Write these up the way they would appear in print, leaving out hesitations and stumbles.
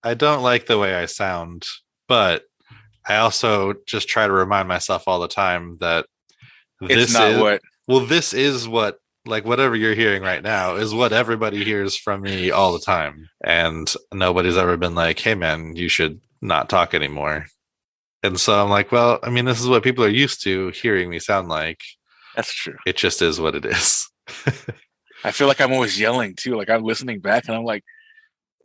I don't like the way I sound, but I also just try to remind myself all the time that It's this not is what. this is what, like, whatever you're hearing right now is what everybody hears from me all the time. And nobody's ever been like, "Hey man, you should not talk anymore." And so I'm like, well, I mean, this is what people are used to hearing me sound like. That's true. It just is what it is. I feel like I'm always yelling too. Like I'm listening back, and I'm like,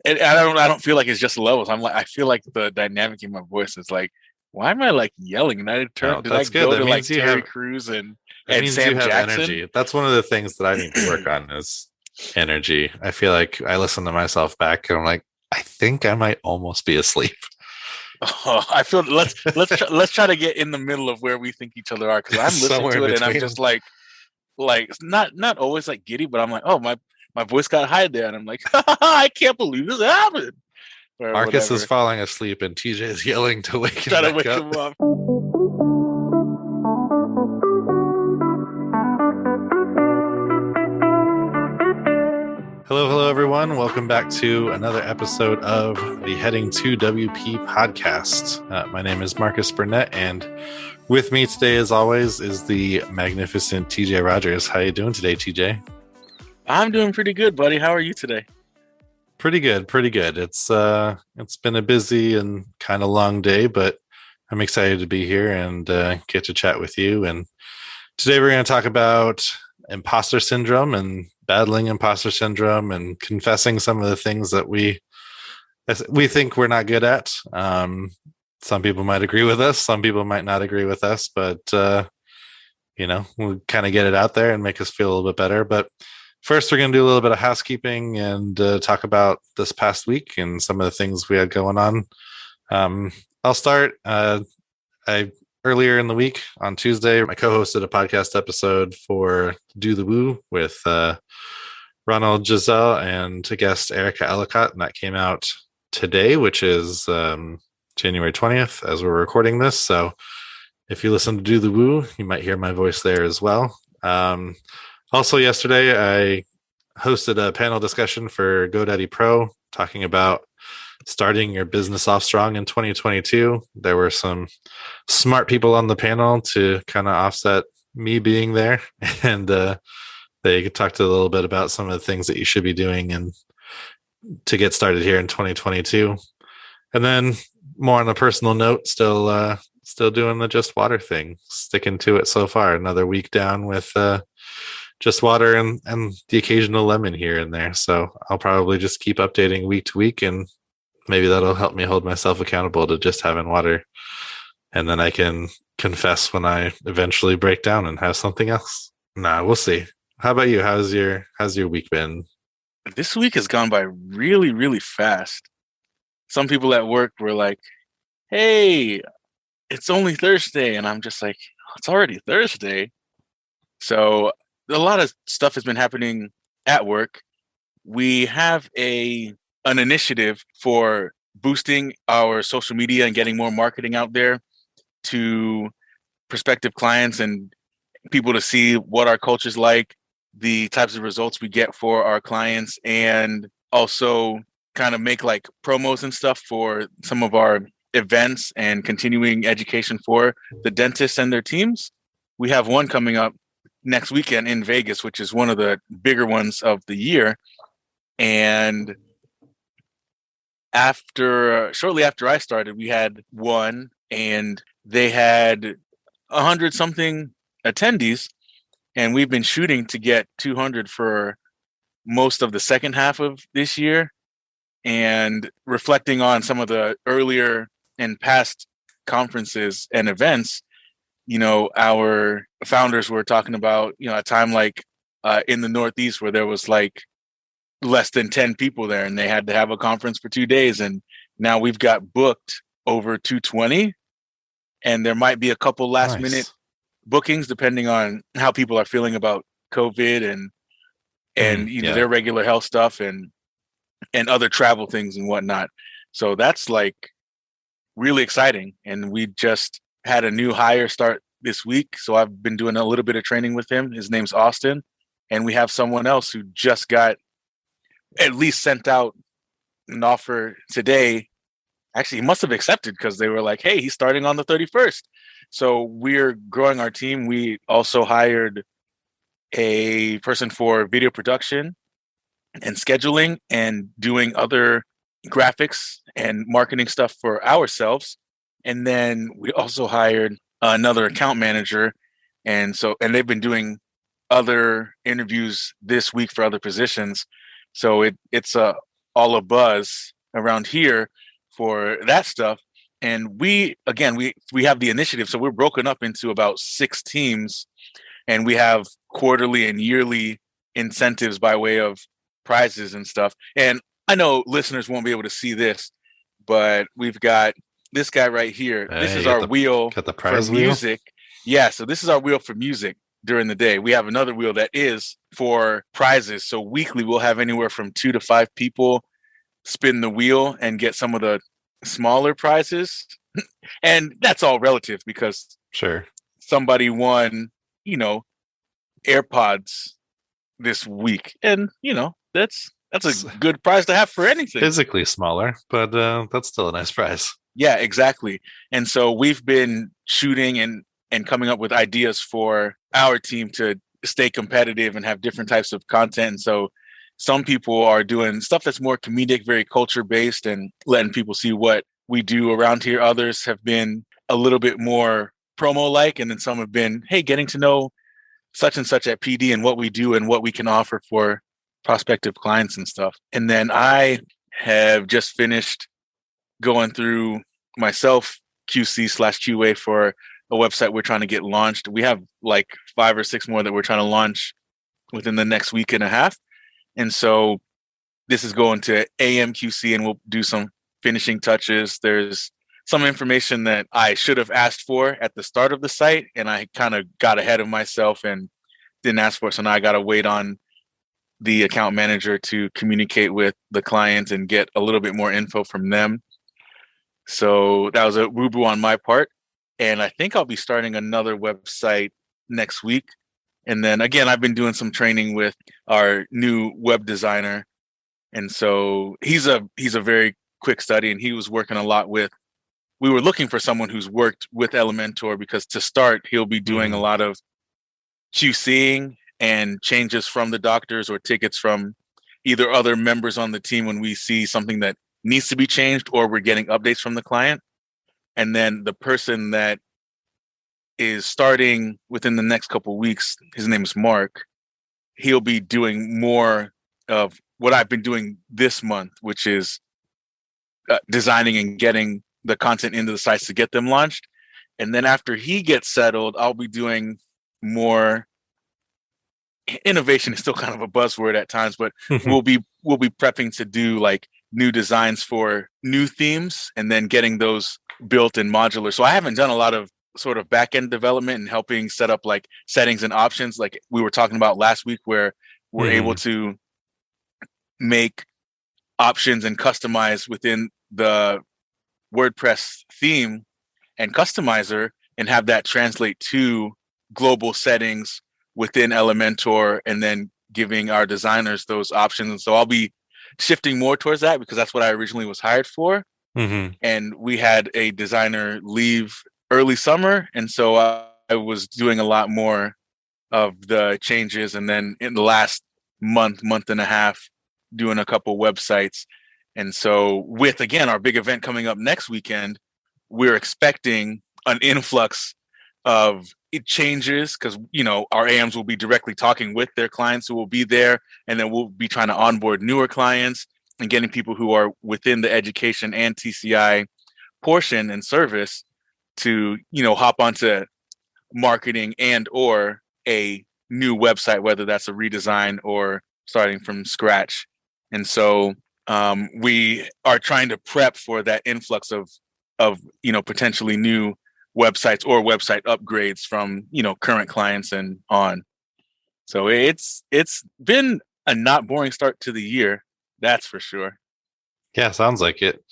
and I don't feel like it's just levels. I'm like, I feel like the dynamic in my voice is like, why am I like yelling? And No, did I that's good. go That to like means you Terry have Crews that and means you Sam have Jackson? energy. That's one of the things that I need to work on is energy. I feel like I listen to myself back and I'm like, I think I might almost be asleep. Oh, I feel let's try to get in the middle of where we think each other are because I'm listening Somewhere in to it and I'm between. just like not always like giddy, but I'm like, oh my voice got high there, and I'm like, I can't believe this happened or Marcus is whatever. falling asleep and TJ is yelling to wake him Try to back wake up. him up. Hello, everyone. Welcome back to another episode of the Heading to WP podcast. My name is Marcus Burnett, and with me today, as always, is the magnificent TJ Rogers. How you doing today, TJ? I'm doing pretty good, buddy. How are you today? Pretty good, pretty good. It's been a busy and kind of long day, but I'm excited to be here and get to chat with you. And today we're going to talk about imposter syndrome and battling imposter syndrome and confessing some of the things that we think we're not good at. Some people might agree with us, some people might not agree with us, but we'll kind of get it out there and make us feel a little bit better. But first, we're going to do a little bit of housekeeping and talk about this past week and some of the things we had going on. I'll start. I Earlier in the week on Tuesday, I co-hosted a podcast episode for Do the Woo with Ronald Giselle and a guest Erica Ellicott, and that came out today, which is January 20th as we're recording this. So if you listen to Do the Woo, you might hear my voice there as well. Also, yesterday, I hosted a panel discussion for GoDaddy Pro talking about starting your business off strong in 2022. There were some smart people on the panel to kind of offset me being there. And they talked a little bit about some of the things that you should be doing and to get started here in 2022. And then more on a personal note, still doing the just water thing, sticking to it so far. Another week down with just water and the occasional lemon here and there. So I'll probably just keep updating week to week, and maybe that'll help me hold myself accountable to just having water. And then I can confess when I eventually break down and have something else. Nah, we'll see. How about you? How's your week been? This week has gone by really, really fast. Some people at work were like, "Hey, it's only Thursday," and I'm just like, "It's already Thursday." So a lot of stuff has been happening at work. We have an initiative for boosting our social media and getting more marketing out there to prospective clients and people to see what our culture is like, the types of results we get for our clients, and also kind of make like promos and stuff for some of our events and continuing education for the dentists and their teams. We have one coming up next weekend in Vegas, which is one of the bigger ones of the year. And shortly after I started, we had one, and they had 100 something attendees, and we've been shooting to get 200 for most of the second half of this year. And reflecting on some of the earlier and past conferences and events, our founders were talking about, a time like in the Northeast where there was like less than 10 people there and they had to have a conference for 2 days. And now we've got booked over 220. And there might be a couple last minute Nice. bookings depending on how people are feeling about COVID and Yeah. their regular health stuff and other travel things and whatnot. So that's like really exciting. And we just had a new hire start this week. So I've been doing a little bit of training with him. His name's Austin. And we have someone else who just got at least sent out an offer today. Actually, he must have accepted because they were like, hey, he's starting on the 31st. So we're growing our team. We also hired a person for video production and scheduling and doing other graphics and marketing stuff for ourselves. And then we also hired another account manager. And they've been doing other interviews this week for other positions. So it's all a buzz around here for that stuff. And we have the initiative. So we're broken up into about 6 teams, and we have quarterly and yearly incentives by way of prizes and stuff. And I know listeners won't be able to see this, but we've got this guy right here. This is our wheel got the for prize music. Yeah, so this is our wheel for music during the day. We have another wheel that is for prizes. So weekly, we'll have anywhere from 2 to 5 people spin the wheel and get some of the smaller prizes. And that's all relative because Sure. somebody won, AirPods this week. And, that's a good prize to have for anything. Physically smaller, but that's still a nice prize. Yeah, exactly. And so we've been shooting and coming up with ideas for our team to stay competitive and have different types of content. And so some people are doing stuff that's more comedic, very culture based, and letting people see what we do around here. Others have been a little bit more promo like, and then some have been, hey, getting to know such and such at PD and what we do and what we can offer for prospective clients and stuff. And then I have just finished going through myself QC/QA for a website we're trying to get launched. We have like 5 or 6 more that we're trying to launch within the next week and a half. And so this is going to AMQC, and we'll do some finishing touches. There's some information that I should have asked for at the start of the site, and I kind of got ahead of myself and didn't ask for it. So now I got to wait on the account manager to communicate with the client and get a little bit more info from them. So that was a woo-boo on my part. And I think I'll be starting another website next week. And then again, I've been doing some training with our new web designer. And so he's a very quick study, and he was working a lot with, we were looking for someone who's worked with Elementor, because to start, he'll be doing a lot of QCing and changes from the doctors or tickets from either other members on the team when we see something that needs to be changed or we're getting updates from the client. And then the person that is starting within the next couple of weeks, his name is Mark. He'll be doing more of what I've been doing this month, which is designing and getting the content into the sites to get them launched. And then after he gets settled, I'll be doing more. Innovation is still kind of a buzzword at times, but we'll be prepping to do like new designs for new themes and then getting those built in modular. So I haven't done a lot of sort of back-end development and helping set up like settings and options like we were talking about last week, where we're able to make options and customize within the WordPress theme and customizer and have that translate to global settings within Elementor, and then giving our designers those options. And so I'll be shifting more towards that because that's what I originally was hired for. And we had a designer leave early summer. And so I was doing a lot more of the changes. And then in the last month and a half, doing a couple websites. And so with, again, our big event coming up next weekend, we're expecting an influx of it changes because, our AMs will be directly talking with their clients who will be there. And then we'll be trying to onboard newer clients and getting people who are within the education and TCI portion and service to, hop onto marketing and or a new website, whether that's a redesign or starting from scratch. And so we are trying to prep for that influx of potentially new websites or website upgrades from, current clients and on. So it's been a not boring start to the year. That's for sure. Yeah, sounds like it.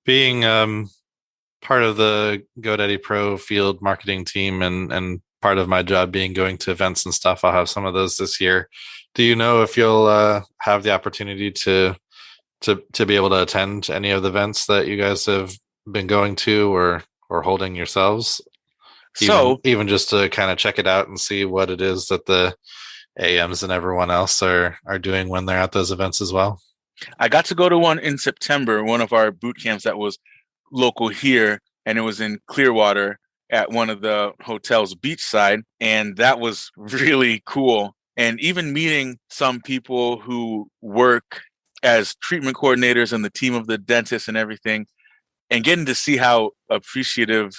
Being part of the GoDaddy Pro field marketing team and part of my job being going to events and stuff, I'll have some of those this year. Do you know if you'll have the opportunity to to be able to attend any of the events that you guys have been going to or holding yourselves, So even just to kind of check it out and see what it is that the AMs and everyone else are doing when they're at those events as well? I got to go to one in September, one of our boot camps that was local here, and it was in Clearwater at one of the hotels beachside, and that was really cool. And even meeting some people who work as treatment coordinators and the team of the dentist and everything, and getting to see how appreciative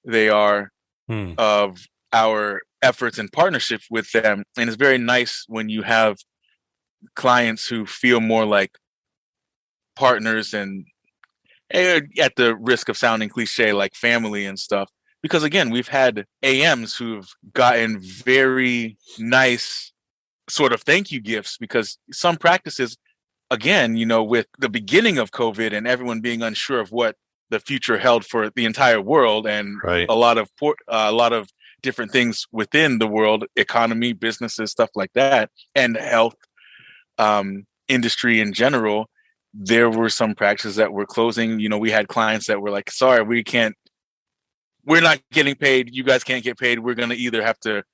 they are Hmm. of our efforts and partnership with them. And it's very nice when you have clients who feel more like partners and at the risk of sounding cliche, like family and stuff. Because again, we've had AMs who've gotten very nice sort of thank you gifts because some practices, again, with the beginning of COVID and everyone being unsure of what the future held for the entire world and Right. a lot of different things within the world, economy, businesses, stuff like that, and health industry in general, there were some practices that were closing. We had clients that were like, sorry, we're not getting paid. You guys can't get paid. We're going to either have to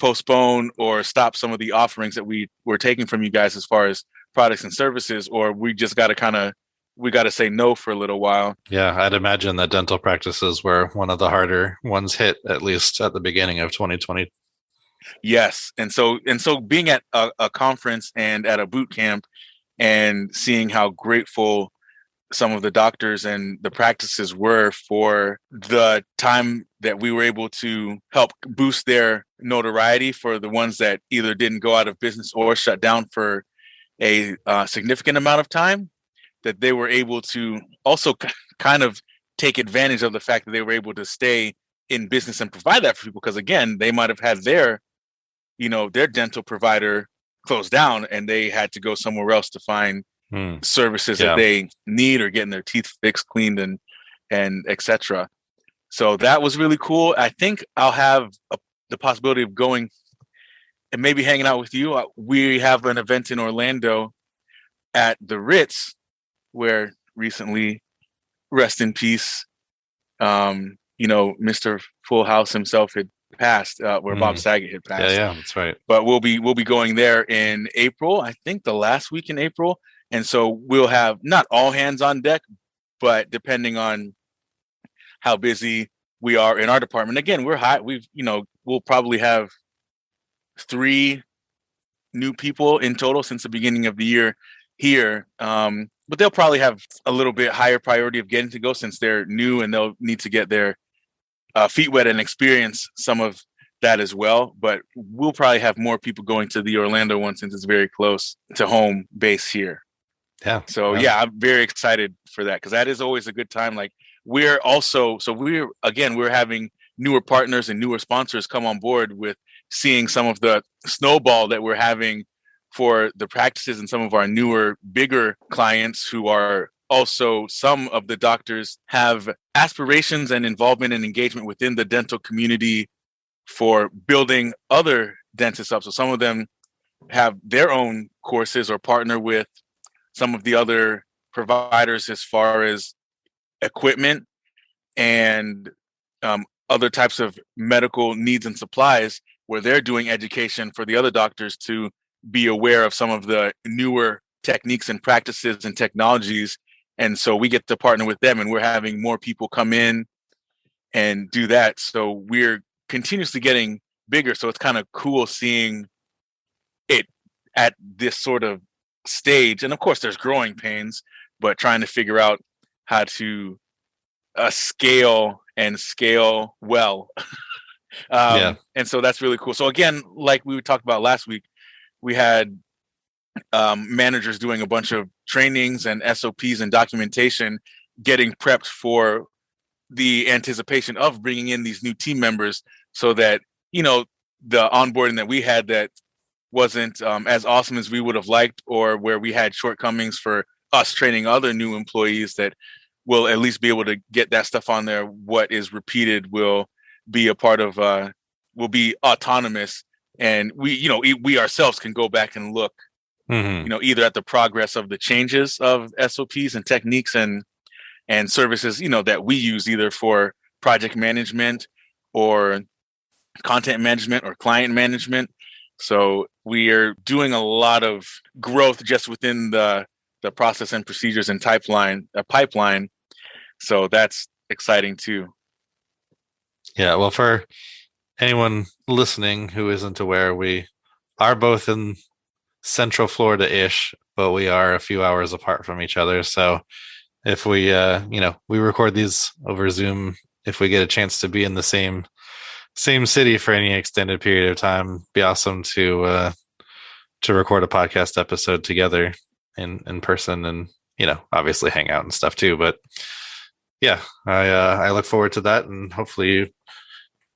postpone or stop some of the offerings that we were taking from you guys as far as products and services, or we just got to we got to say no for a little while. Yeah, I'd imagine that dental practices were one of the harder ones hit, at least at the beginning of 2020. Yes. And so being at a conference and at a boot camp and seeing how grateful some of the doctors and the practices were for the time that we were able to help boost their notoriety for the ones that either didn't go out of business or shut down for a significant amount of time, that they were able to also kind of take advantage of the fact that they were able to stay in business and provide that for people. Because again, they might have had their dental provider closed down and they had to go somewhere else to find services that they need or getting their teeth fixed, cleaned, and etc. So that was really cool. I think I'll have the possibility of going and maybe hanging out with you. We have an event in Orlando at the Ritz where recently, rest in peace, Mr. Full House himself had passed, where Bob Saget had passed. Yeah, that's right. But we'll be going there in April. I think the last week in April. And so we'll have not all hands on deck, but depending on how busy we are in our department. Again, we're high. We'll probably have 3 new people in total since the beginning of the year here. But they'll probably have a little bit higher priority of getting to go since they're new and they'll need to get their feet wet and experience some of that as well. But we'll probably have more people going to the Orlando one since it's very close to home base here. Yeah. So yeah, I'm very excited for that because that is always a good time. Like we're having newer partners and newer sponsors come on board with seeing some of the snowball that we're having for the practices and some of our newer, bigger clients who are also, some of the doctors have aspirations and involvement and engagement within the dental community for building other dentists up. So some of them have their own courses or partner with some of the other providers as far as equipment and other types of medical needs and supplies, where they're doing education for the other doctors to be aware of some of the newer techniques and practices and technologies. And so we get to partner with them and we're having more people come in and do that. So we're continuously getting bigger. So it's kind of cool seeing it at this sort of stage. And of course there's growing pains, but trying to figure out how to scale well. And so that's really cool. So again, like we talked about last week, we had managers doing a bunch of trainings and SOPs and documentation, getting prepped for the anticipation of bringing in these new team members so that, the onboarding that we had that wasn't as awesome as we would have liked, or where we had shortcomings for us training other new employees, that will at least be able to get that stuff on there. What is repeated will be a part of, will be autonomous. And we ourselves can go back and look Mhm. either at the progress of the changes of SOPs and techniques and services, that we use either for project management or content management or client management. So we are doing a lot of growth just within the process and procedures and pipeline. So that's exciting too. Yeah, well, for anyone listening who isn't aware, we are both in Central Florida-ish, but we are a few hours apart from each other. So if we, we record these over Zoom, if we get a chance to be in the same city for any extended period of time, be awesome to record a podcast episode together in person, and obviously hang out and stuff too. But yeah, I look forward to that, and hopefully you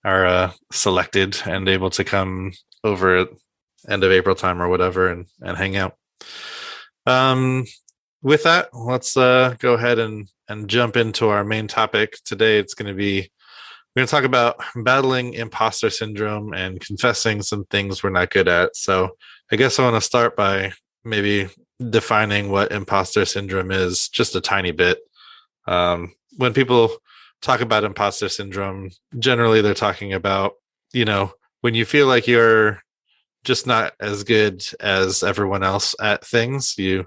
are selected and able to come over at end of April time or whatever and hang out. With that, let's go ahead and jump into our main topic today. We're going to talk about battling imposter syndrome and confessing some things we're not good at. So I guess I want to start by maybe defining what imposter syndrome is just a tiny bit. When people talk about imposter syndrome, generally they're talking about, when you feel like you're just not as good as everyone else at things. You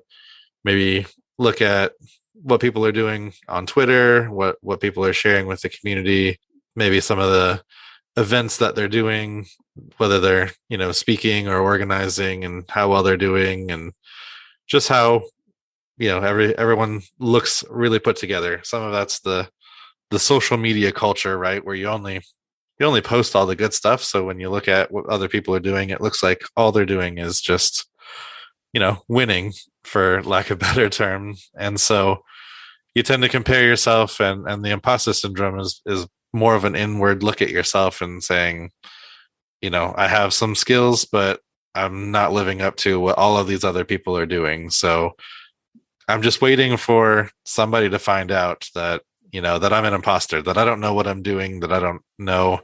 maybe look at what people are doing on Twitter, what people are sharing with the community, maybe some of the events that they're doing, whether they're, speaking or organizing, and how well they're doing, and just how, everyone looks really put together. Some of that's the social media culture, right? Where you only post all the good stuff. So when you look at what other people are doing, it looks like all they're doing is just, winning, for lack of a better term. And so you tend to compare yourself, and the imposter syndrome is more of an inward look at yourself and saying, I have some skills, but I'm not living up to what all of these other people are doing. So I'm just waiting for somebody to find out that, that I'm an imposter, that I don't know what I'm doing, that I don't know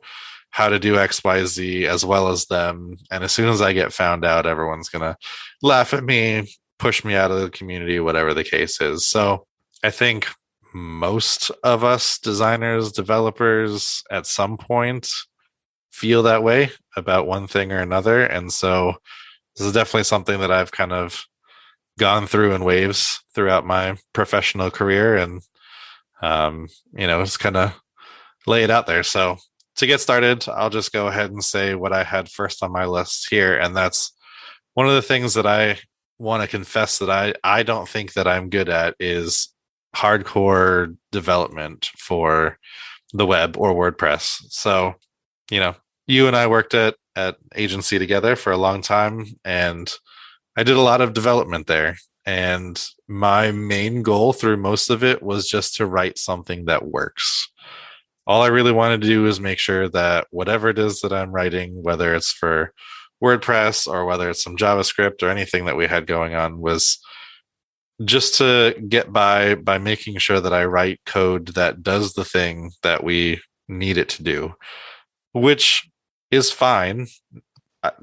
how to do X, Y, Z as well as them. And as soon as I get found out, everyone's going to laugh at me, push me out of the community, whatever the case is. So I think most of us designers, developers at some point feel that way about one thing or another. And so this is definitely something that I've kind of gone through in waves throughout my professional career, and just kind of lay it out there. So to get started, I'll just go ahead and say what I had first on my list here. And that's one of the things that I want to confess that I don't think that I'm good at is hardcore development for the web or WordPress. So, you and I worked at agency together for a long time, and I did a lot of development there. And my main goal through most of it was just to write something that works. All I really wanted to do is make sure that whatever it is that I'm writing, whether it's for WordPress or whether it's some JavaScript or anything that we had going on, was just to get by making sure that I write code that does the thing that we need it to do, which is fine.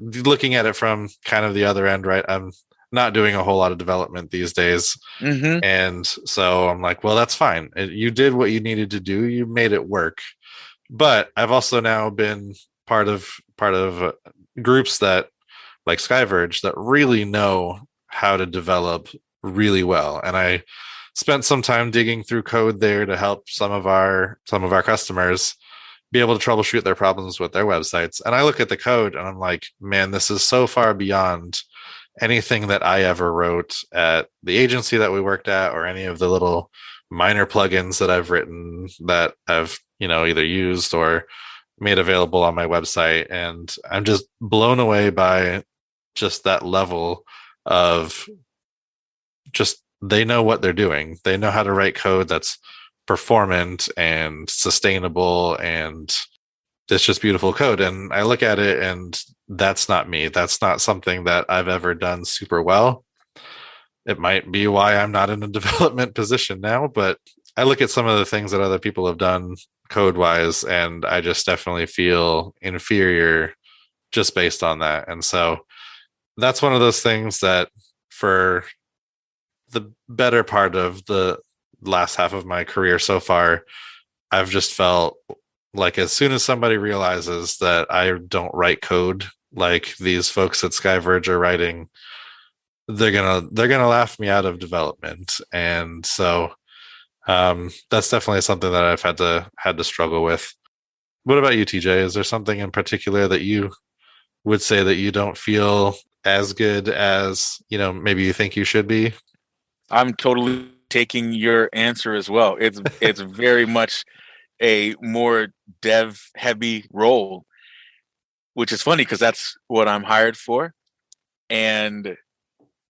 Looking at it from kind of the other end, right? I'm not doing a whole lot of development these days. Mm-hmm. And so I'm like, well, that's fine. You did what you needed to do. You made it work. But I've also now been part of groups that, like Skyverge, that really know how to develop really well. And I spent some time digging through code there to help some of our customers be able to troubleshoot their problems with their websites. And I look at the code and I'm like, man, this is so far beyond anything that I ever wrote at the agency that we worked at, or any of the little minor plugins that I've written that I've, either used or made available on my website. And I'm just blown away by just that level of just, they know what they're doing. They know how to write code that's performant and sustainable, and it's just beautiful code. And I look at it and that's not me. That's not something that I've ever done super well. It might be why I'm not in a development position now, but I look at some of the things that other people have done code wise, and I just definitely feel inferior just based on that. And so that's one of those things that for the better part of the last half of my career so far, I've just felt like as soon as somebody realizes that I don't write code like these folks at Skyverge are writing, they're gonna laugh me out of development. And so that's definitely something that I've had to struggle with. What about you, TJ? Is there something in particular that you would say that you don't feel as good as, maybe you think you should be? I'm totally taking your answer as well. It's very much a more dev heavy role, which is funny because that's what I'm hired for. And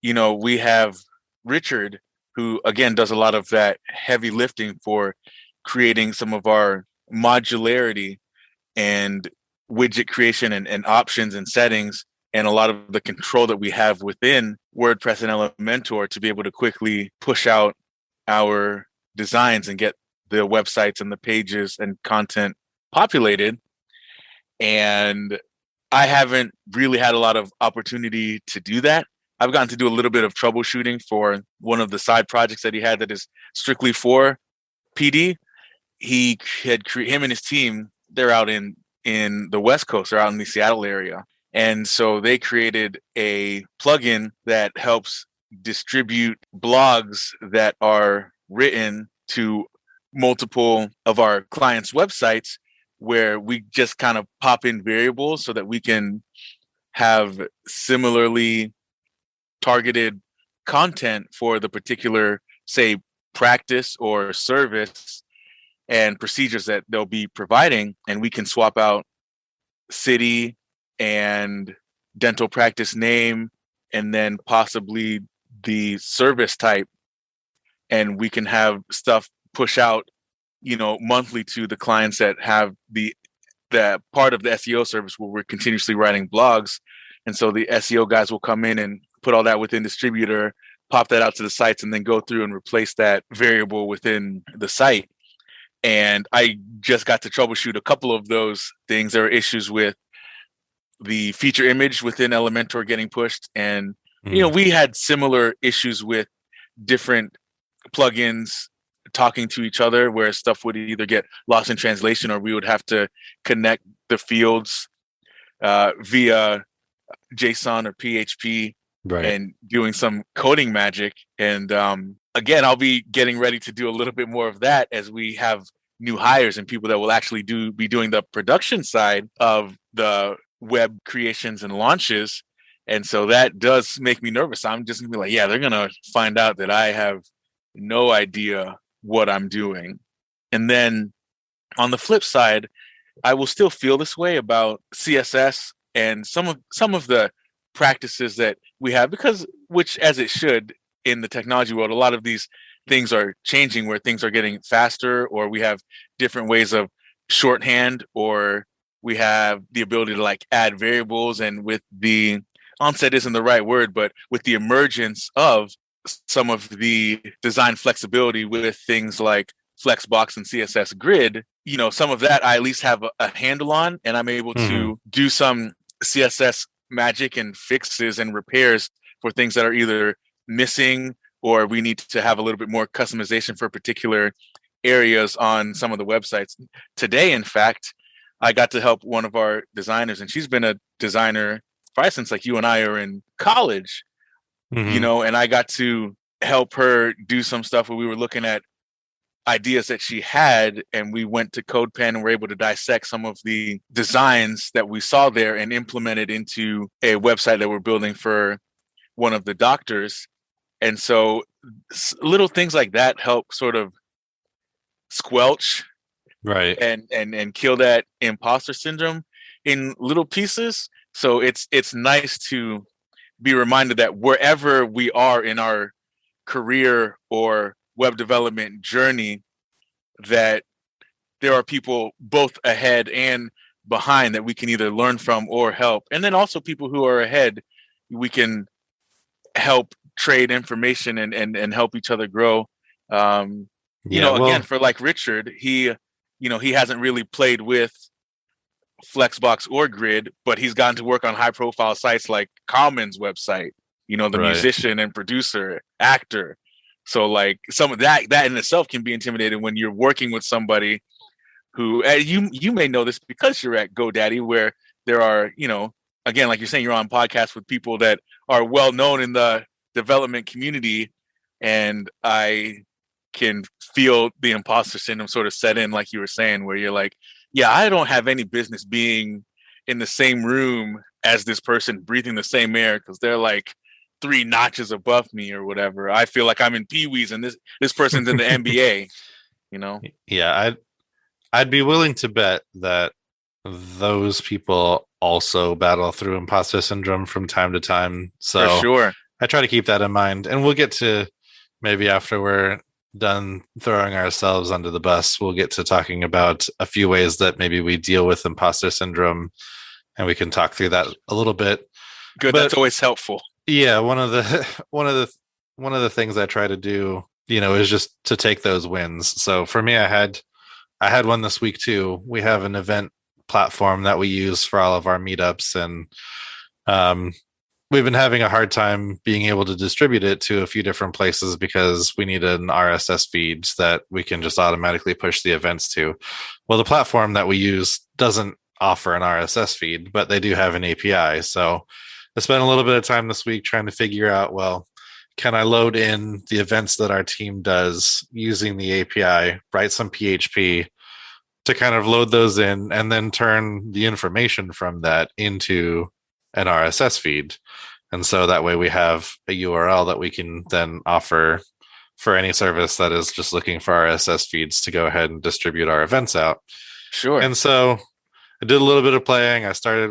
we have Richard, who again does a lot of that heavy lifting for creating some of our modularity and widget creation and options and settings, and a lot of the control that we have within WordPress and Elementor to be able to quickly push out our designs and get the websites and the pages and content populated. And I haven't really had a lot of opportunity to do that. I've gotten to do a little bit of troubleshooting for one of the side projects that he had that is strictly for PD. Him and his team, they're out in the West Coast, they're out in the Seattle area. And so they created a plugin that helps distribute blogs that are written to multiple of our clients' websites, where we just kind of pop in variables so that we can have similarly targeted content for the particular, say, practice or service and procedures that they'll be providing. And we can swap out city and dental practice name and then possibly the service type. And we can have stuff push out, monthly to the clients that have the part of the SEO service where we're continuously writing blogs. And so the SEO guys will come in and put all that within distributor, pop that out to the sites, and then go through and replace that variable within the site. And I just got to troubleshoot a couple of those things. There are issues with the feature image within Elementor getting pushed. And, we had similar issues with different plugins talking to each other where stuff would either get lost in translation or we would have to connect the fields via JSON or PHP, Right. and doing some coding magic. And again, I'll be getting ready to do a little bit more of that as we have new hires and people that will actually be doing the production side of the web creations and launches. And so that does make me nervous. I'm just gonna be like, yeah, they're gonna find out that I have no idea what I'm doing. And then on the flip side, I will still feel this way about CSS and some of the practices that we have, which as it should in the technology world, a lot of these things are changing where things are getting faster, or we have different ways of shorthand, or we have the ability to add variables. And with the onset isn't the right word, but with the emergence of some of the design flexibility with things like Flexbox and CSS Grid, some of that I at least have a handle on, and I'm able to do some CSS magic and fixes and repairs for things that are either missing or we need to have a little bit more customization for particular areas on some of the websites. Today, in fact, I got to help one of our designers, and she's been a designer probably since you and I are in college, and I got to help her do some stuff where we were looking at ideas that she had, and we went to CodePen and were able to dissect some of the designs that we saw there and implement it into a website that we're building for one of the doctors. And so little things like that help sort of squelch Right. and kill that imposter syndrome in little pieces. So it's nice to be reminded that wherever we are in our career or web development journey, that there are people both ahead and behind that we can either learn from or help. And then also people who are ahead, we can help trade information and help each other grow. Again, for Richard, he hasn't really played with Flexbox or Grid, but he's gotten to work on high profile sites like Common's website. the Right. musician and producer, actor. So like some of that in itself can be intimidating when you're working with somebody who you may know this because you're at GoDaddy, where there are, again, like you're saying, you're on podcasts with people that are well known in the development community, and I can feel the imposter syndrome sort of set in, like you were saying, where you're like, yeah, I don't have any business being in the same room as this person breathing the same air because they're like 3 notches above me or whatever. I feel like I'm in Pee Wee's and this person's in the NBA, you know? Yeah, I'd be willing to bet that those people also battle through imposter syndrome from time to time. For So sure. I try to keep that in mind. And we'll get to, maybe after we're done throwing ourselves under the bus, we'll get to talking about a few ways that maybe we deal with imposter syndrome, and we can talk through that a little bit. Good. But That's always helpful. yeah, one of the things I try to do, is just to take those wins. So for me, I had one this week too. We have an event platform that we use for all of our meetups, and um, we've been having a hard time being able to distribute it to a few different places because we need an RSS feed that we can just automatically push the events to. Well, the platform that we use doesn't offer an RSS feed, but they do have an API. So I spent a little bit of time this week trying to figure out, well, can I load in the events that our team does using the API, write some PHP to kind of load those in, and then turn the information from that into an RSS feed. And so that way we have a URL that we can then offer for any service that is just looking for RSS feeds to go ahead and distribute our events out. Sure. And so I did a little bit of playing. I started in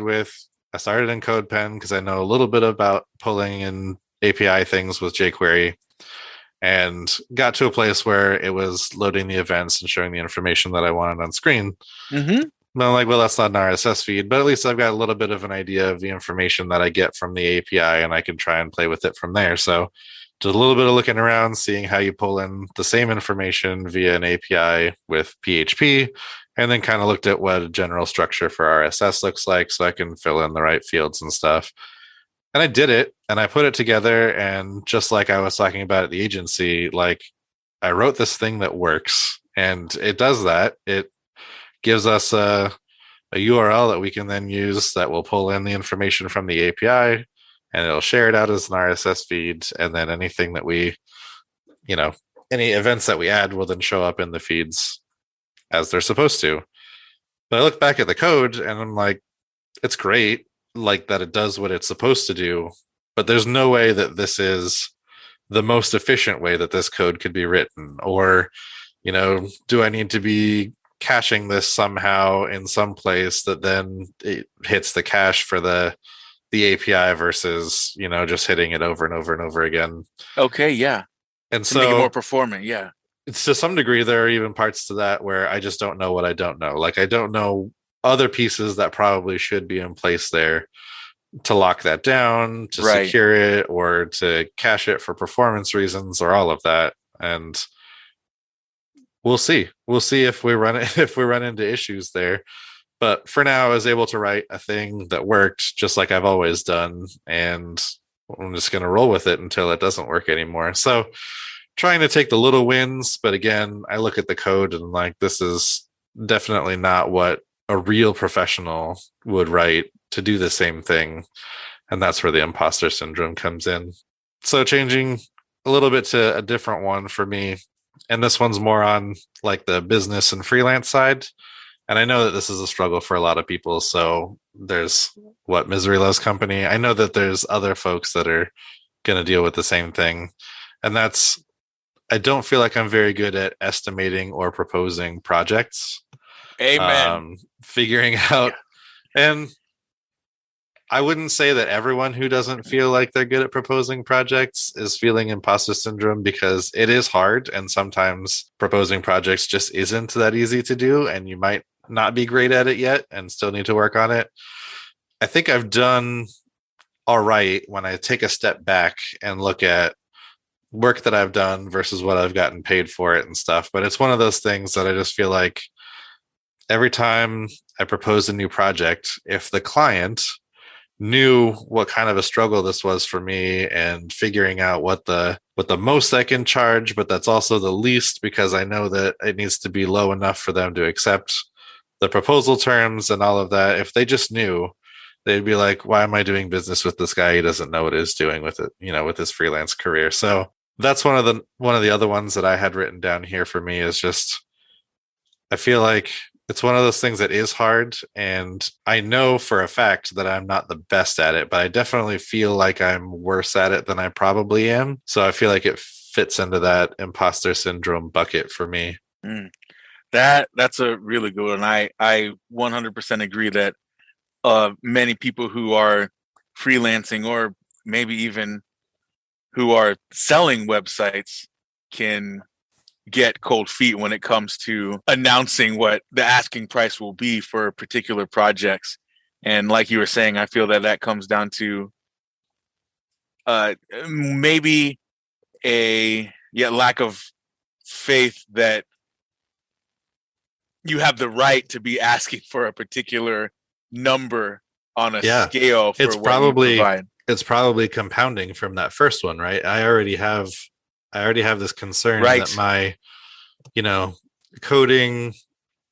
CodePen because I know a little bit about pulling in API things with jQuery, and got to a place where it was loading the events and showing the information that I wanted on screen. Mm-hmm. And I'm like, well, that's not an RSS feed, but at least I've got a little bit of an idea of the information that I get from the API, and I can try and play with it from there. So did a little bit of looking around, seeing how you pull in the same information via an API with PHP, and then kind of looked at what a general structure for RSS looks like so I can fill in the right fields and stuff. And I did it, and I put it together, and just like I was talking about at the agency, like I wrote this thing that works, and it does that. It gives us a URL that we can then use that will pull in the information from the API, and it'll share it out as an RSS feed. And then anything that any events that we add will then show up in the feeds as they're supposed to. But I look back at the code and I'm like, it's great, like that it does what it's supposed to do, but there's no way that this is the most efficient way that this code could be written. Or, do I need to be caching this somehow in some place that then it hits the cache for the API versus, just hitting it over and over and over again. Okay, yeah. And to so make it more performant, yeah. It's to some degree, there are even parts to that where I just don't know what I don't know. Like I don't know other pieces that probably should be in place there to lock that down, to Right. secure it, or to cache it for performance reasons, or all of that. And we'll see. We'll see if we run into issues there. But for now, I was able to write a thing that worked just like I've always done, and I'm just going to roll with it until it doesn't work anymore. So trying to take the little wins, but again, I look at the code and I'm like, this is definitely not what a real professional would write to do the same thing. And that's where the imposter syndrome comes in. So changing a little bit to a different one for me, and this one's more on like the business and freelance side. And I know that this is a struggle for a lot of people. So there's Misery Loves Company. I know that there's other folks that are going to deal with the same thing. And that's, I don't feel like I'm very good at estimating or proposing projects. Amen. Figuring out, and I wouldn't say that everyone who doesn't feel like they're good at proposing projects is feeling imposter syndrome, because it is hard. And sometimes proposing projects just isn't that easy to do. And you might not be great at it yet and still need to work on it. I think I've done all right when I take a step back and look at work that I've done versus what I've gotten paid for it and stuff. But it's one of those things that I just feel like every time I propose a new project, if the client knew what kind of a struggle this was for me and figuring out what the most I can charge, but that's also the least because I know that it needs to be low enough for them to accept the proposal terms and all of that. If they just knew, they'd be like, why am I doing business with this guy? He doesn't know what he's doing with it, with his freelance career. So that's one of the other ones that I had written down here for me is just I feel like it's one of those things that is hard. And I know for a fact that I'm not the best at it, but I definitely feel like I'm worse at it than I probably am. So I feel like it fits into that imposter syndrome bucket for me. Mm. That's a really good one. I 100% agree that many people who are freelancing or maybe even who are selling websites can get cold feet when it comes to announcing what the asking price will be for particular projects. And like you were saying, I feel that that comes down to maybe a lack of faith that you have the right to be asking for a particular number on a Yeah. scale for It's what you probably provide. it's probably compounding from that first one, right? I already have this concern that Right. my, you know, coding,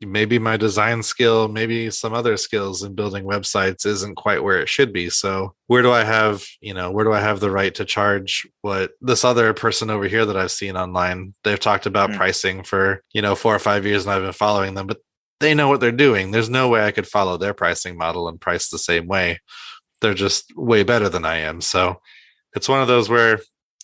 maybe my design skill, maybe some other skills in building websites isn't quite where it should be. So where do I have the right to charge what this other person over here that I've seen online, they've talked about Mm. pricing for, 4 or 5 years and I've been following them, but they know what they're doing. There's no way I could follow their pricing model and price the same way. They're just way better than I am. So it's one of those where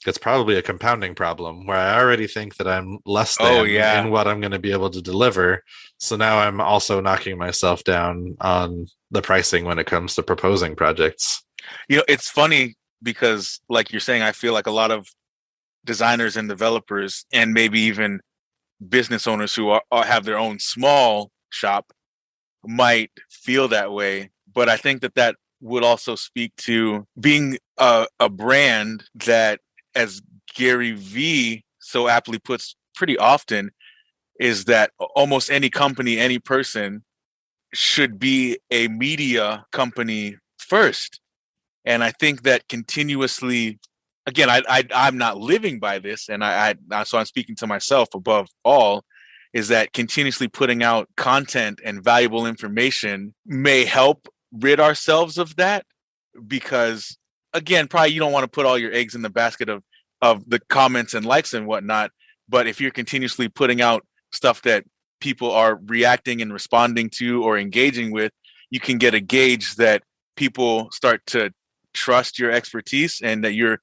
it's probably a compounding problem where I already think that I'm less Oh than yeah. in what I'm going to be able to deliver. So now I'm also knocking myself down on the pricing when it comes to proposing projects. It's funny because like you're saying, I feel like a lot of designers and developers and maybe even business owners who have their own small shop might feel that way. But I think that that would also speak to being a brand that, as Gary Vee so aptly puts pretty often, is that almost any company, any person should be a media company first. And I think that continuously, again, I'm not living by this, and so I'm speaking to myself above all, is that continuously putting out content and valuable information may help rid ourselves of that. Because again, probably you don't want to put all your eggs in the basket of the comments and likes and whatnot. But if you're continuously putting out stuff that people are reacting and responding to or engaging with, you can get a gauge that people start to trust your expertise and that you're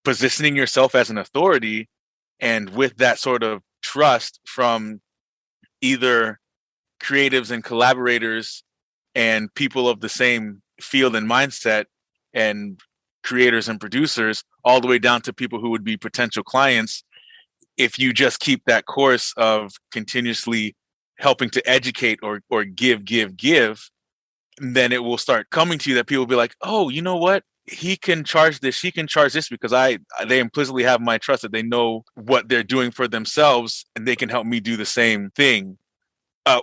positioning yourself as an authority. And with that sort of trust from either creatives and collaborators and people of the same field and mindset and creators and producers, all the way down to people who would be potential clients, if you just keep that course of continuously helping to educate or give, then it will start coming to you that people will be like, oh, you know what? He can charge this, she can charge this because they implicitly have my trust that they know what they're doing for themselves and they can help me do the same thing.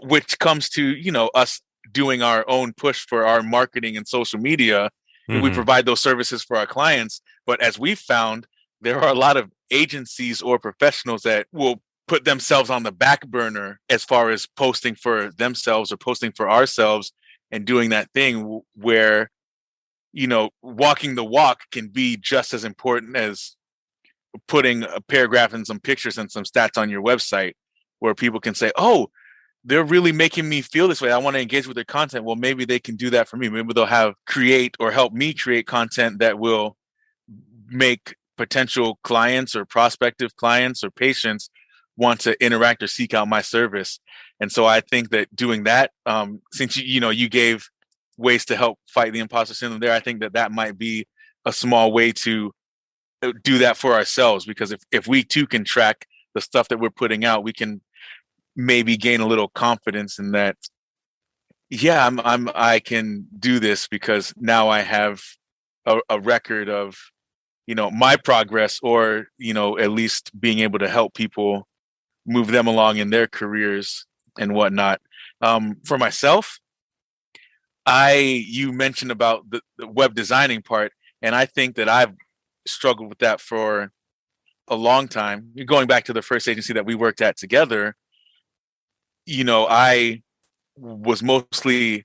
Which comes to, us doing our own push for our marketing and social media. We Mm-hmm. provide those services for our clients. But as we've found, there are a lot of agencies or professionals that will put themselves on the back burner as far as posting for themselves or posting for ourselves and doing that thing where, walking the walk can be just as important as putting a paragraph and some pictures and some stats on your website where people can say, oh, they're really making me feel this way. I want to engage with their content. Well, maybe they can do that for me. Maybe they'll create or help me create content that will make potential clients or prospective clients or patients want to interact or seek out my service. And so I think that doing that, since you gave ways to help fight the imposter syndrome there, I think that that might be a small way to do that for ourselves. Because if we too can track the stuff that we're putting out, we can maybe gain a little confidence in that. Yeah, I can do this because now I have a record of my progress, or at least being able to help people move them along in their careers and whatnot. For myself, You mentioned about the web designing part, and I think that I've struggled with that for a long time. Going back to the first agency that we worked at together, I was mostly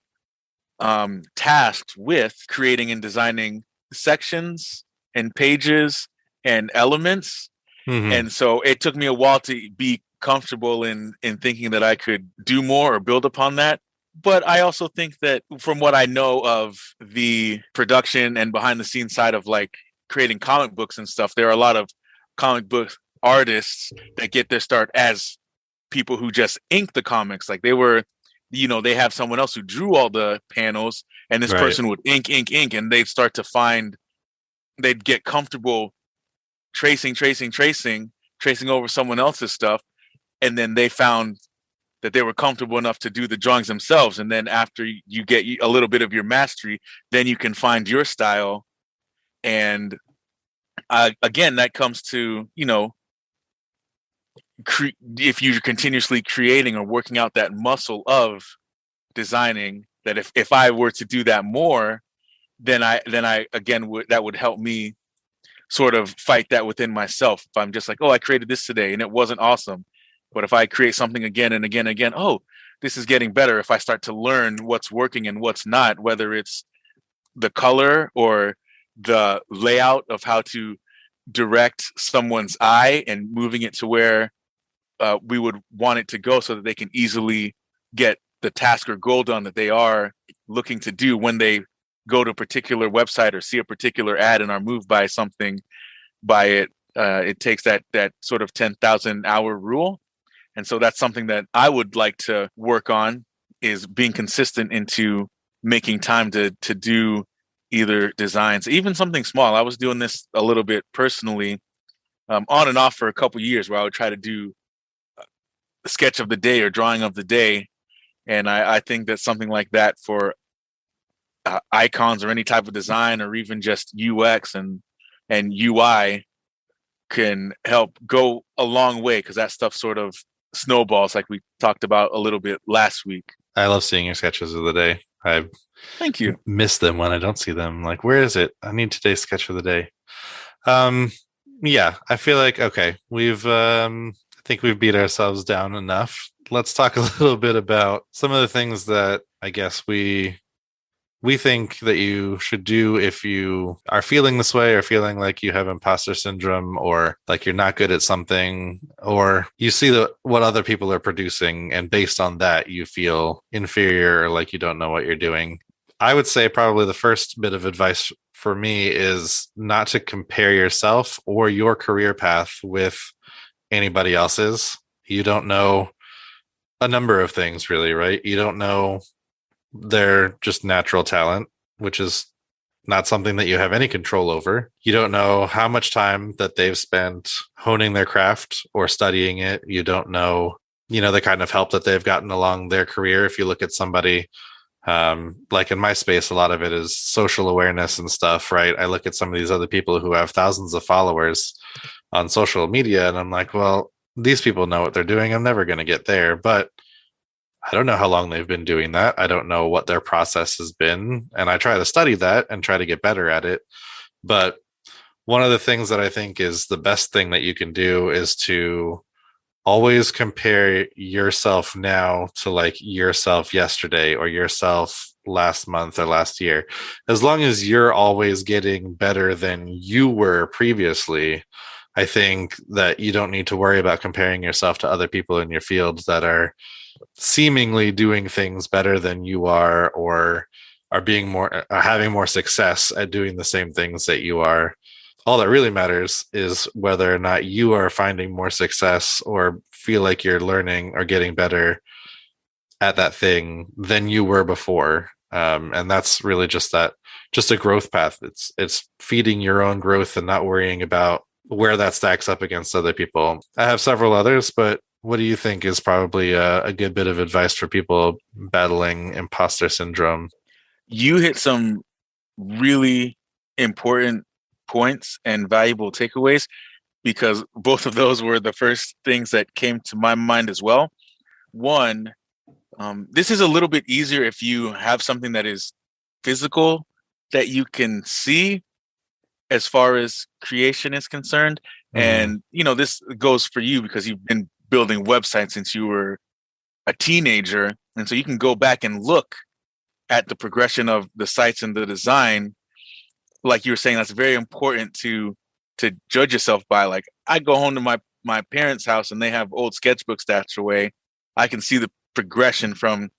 tasked with creating and designing sections and pages and elements. Mm-hmm. And so it took me a while to be comfortable in thinking that I could do more or build upon that. But I also think that from what I know of the production and behind the scenes side of like creating comic books and stuff, there are a lot of comic book artists that get their start as people who just ink the comics. Like they have someone else who drew all the panels, and this Right. person would ink, and they'd get comfortable tracing over someone else's stuff. And then they found that they were comfortable enough to do the drawings themselves. And then after you get a little bit of your mastery, then you can find your style. And again, that comes to, if you're continuously creating or working out that muscle of designing, that if I were to do that more, then I again that would help me sort of fight that within myself. If I'm just like, oh, I created this today and it wasn't awesome, but if I create something again and again and again, oh, this is getting better. If I start to learn what's working and what's not, whether it's the color or the layout of how to direct someone's eye and moving it to where we would want it to go so that they can easily get the task or goal done that they are looking to do when they go to a particular website or see a particular ad and are moved by it. It takes that sort of 10,000 hour rule. And so that's something that I would like to work on, is being consistent into making time to do either designs, even something small. I was doing this a little bit personally, on and off for a couple years, where I would try to do a sketch of the day or drawing of the day. And I think that something like that for icons or any type of design, or even just UX and UI, can help go a long way, because that stuff sort of snowballs, like we talked about a little bit last week. I love seeing your sketches of the day. I Thank you. miss them when I don't see them. Like, where is it? I need today's sketch of the day. Yeah, I feel like, okay, I think we've beat ourselves down enough. Let's talk a little bit about some of the things that I guess we think that you should do if you are feeling this way, or feeling like you have imposter syndrome, or like you're not good at something, or you see what other people are producing, and based on that you feel inferior or like you don't know what you're doing. I would say probably the first bit of advice for me is not to compare yourself or your career path with anybody else's. You don't know a number of things, really, right? You don't know their just natural talent, which is not something that you have any control over. You don't know how much time that they've spent honing their craft or studying it. You don't know, the kind of help that they've gotten along their career. If you look at somebody, like in my space, a lot of it is social awareness and stuff, right? I look at some of these other people who have thousands of followers on social media, and I'm like, well, these people know what they're doing. I'm never going to get there. But I don't know how long they've been doing that. I don't know what their process has been. And I try to study that and try to get better at it. But one of the things that I think is the best thing that you can do is to always compare yourself now to like yourself yesterday or yourself last month or last year. As long as you're always getting better than you were previously, I think that you don't need to worry about comparing yourself to other people in your field that are seemingly doing things better than you are, or are being having more success at doing the same things that you are. All that really matters is whether or not you are finding more success or feel like you're learning or getting better at that thing than you were before. And that's really just a growth path. It's feeding your own growth and not worrying about where that stacks up against other people. I have several others, but what do you think is probably a good bit of advice for people battling imposter syndrome? You hit some really important points and valuable takeaways, because both of those were the first things that came to my mind as well. One, This is a little bit easier if you have something that is physical that you can see as far as creation is concerned. Mhm. And, this goes for you because you've been building websites since you were a teenager. And so you can go back and look at the progression of the sites and the design. Like you were saying, that's very important to judge yourself by. Like, I go home to my parents' house and they have old sketchbooks stashed away. I can see the progression from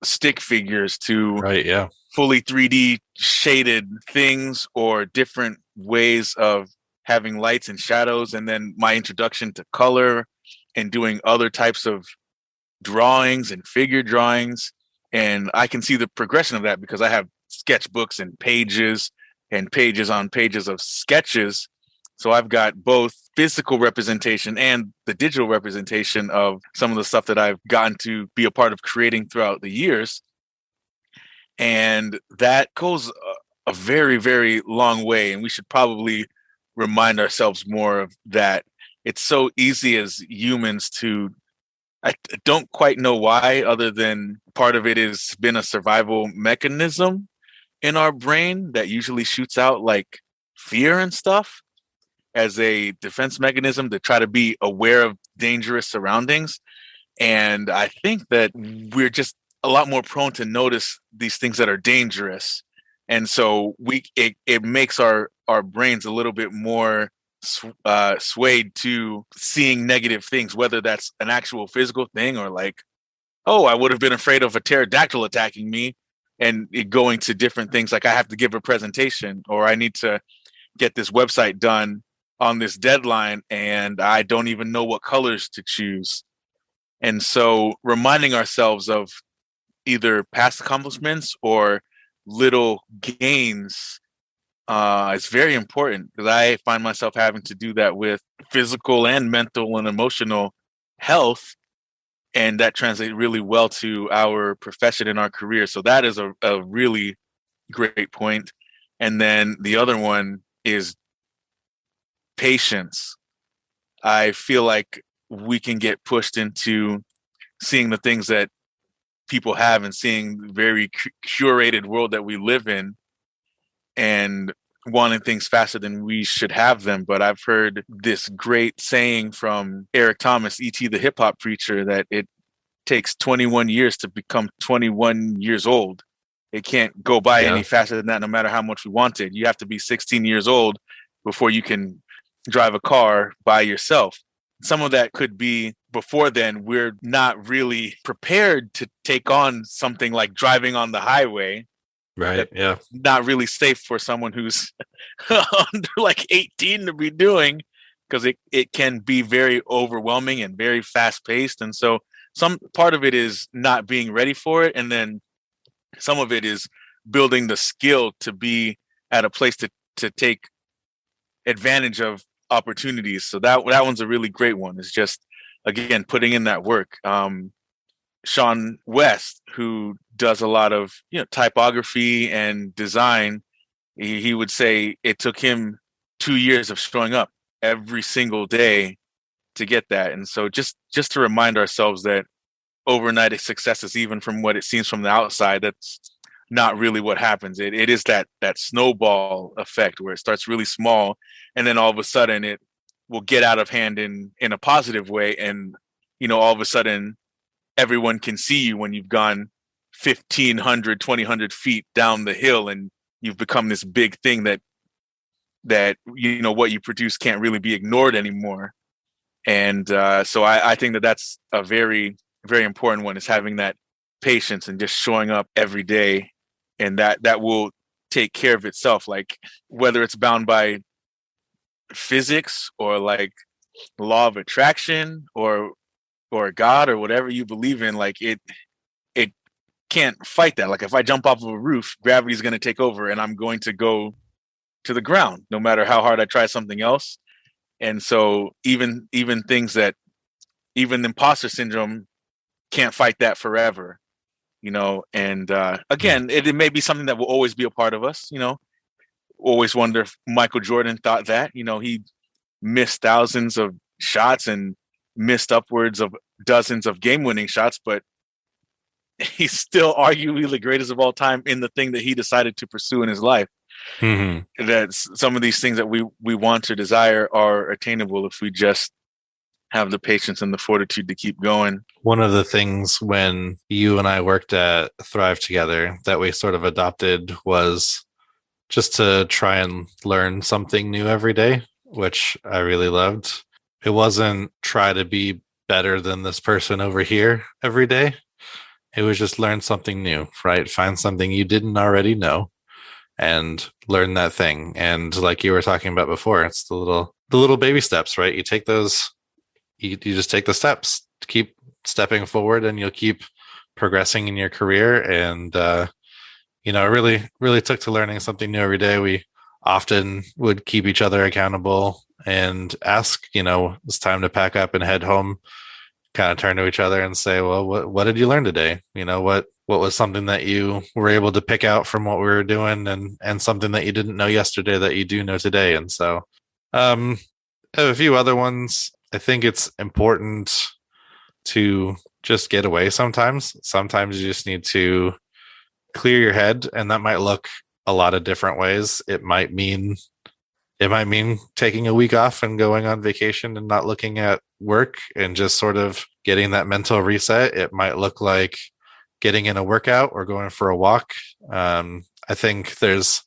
stick figures to Right. Yeah. fully 3D shaded things or different ways of having lights and shadows. And then my introduction to color and doing other types of drawings and figure drawings. And I can see the progression of that because I have sketchbooks and pages on pages of sketches. So I've got both physical representation and the digital representation of some of the stuff that I've gotten to be a part of creating throughout the years. And that goes a very, very long way. And we should probably remind ourselves more of that. It's so easy as humans to, I don't quite know why, other than part of it has been a survival mechanism in our brain that usually shoots out like fear and stuff as a defense mechanism to try to be aware of dangerous surroundings. And I think that we're just a lot more prone to notice these things that are dangerous. And so it makes our brains a little bit more swayed to seeing negative things, whether that's an actual physical thing or like, oh, I would have been afraid of a pterodactyl attacking me, and it going to different things like I have to give a presentation or I need to get this website done on this deadline and I don't even know what colors to choose. And so reminding ourselves of either past accomplishments or little gains is very important because I find myself having to do that with physical and mental and emotional health. And that translates really well to our profession and our career. So that is a really great point. And then the other one is patience. I feel like we can get pushed into seeing the things that people have and seeing the very curated world that we live in and wanting things faster than we should have them. But I've heard this great saying from Eric Thomas, E.T. the hip hop preacher, that it takes 21 years to become 21 years old. It can't go by any Yeah. faster than that, no matter how much we want it. You have to be 16 years old before you can drive a car by yourself. Some of that could be before then, we're not really prepared to take on something like driving on the highway. Right. That's Yeah. not really safe for someone who's under like 18 to be doing, because it can be very overwhelming and very fast paced. And so some part of it is not being ready for it. And then some of it is building the skill to be at a place to take advantage of opportunities. So that one's a really great one. It's just, again, putting in that work. Sean West, who does a lot of typography and design, he would say it took him 2 years of showing up every single day to get that. And so just to remind ourselves that overnight successes, even from what it seems from the outside, that's not really what happens. It is that snowball effect where it starts really small and then all of a sudden it will get out of hand in a positive way. And all of a sudden everyone can see you when you've gone 1,500, 2,000 feet down the hill and you've become this big thing that what you produce can't really be ignored anymore. And so I think that that's a very, very important one, is having that patience and just showing up every day, and that will take care of itself. Like whether it's bound by physics or like law of attraction or God or whatever you believe in, like it can't fight that. Like if I jump off of a roof, gravity's going to take over and I'm going to go to the ground no matter how hard I try something else. And so even things that even imposter syndrome can't fight that forever, and Yeah. again, it may be something that will always be a part of us. Always wonder if Michael Jordan thought that. He missed thousands of shots and missed upwards of dozens of game-winning shots, but he's still arguably the greatest of all time in the thing that he decided to pursue in his life. Mm-hmm. That some of these things that we want or desire are attainable if we just have the patience and the fortitude to keep going. One of the things when you and I worked at Thrive together that we sort of adopted was just to try and learn something new every day, which I really loved. It wasn't try to be better than this person over here every day. It was just learn something new, right? Find something you didn't already know and learn that thing. And like you were talking about before, it's the little baby steps, right? You take those, you just take the steps to keep stepping forward, and you'll keep progressing in your career. And it really took to learning something new every day. We often would keep each other accountable and ask, it's time to pack up and head home. Kind of turn to each other and say, well, what did you learn today? What was something that you were able to pick out from what we were doing, and something that you didn't know yesterday that you do know today. And so I have a few other ones. I think it's important to just get away sometimes. Sometimes you just need to clear your head, and that might look a lot of different ways. It might mean taking a week off and going on vacation and not looking at work and just sort of getting that mental reset. It might look like getting in a workout or going for a walk. I think there's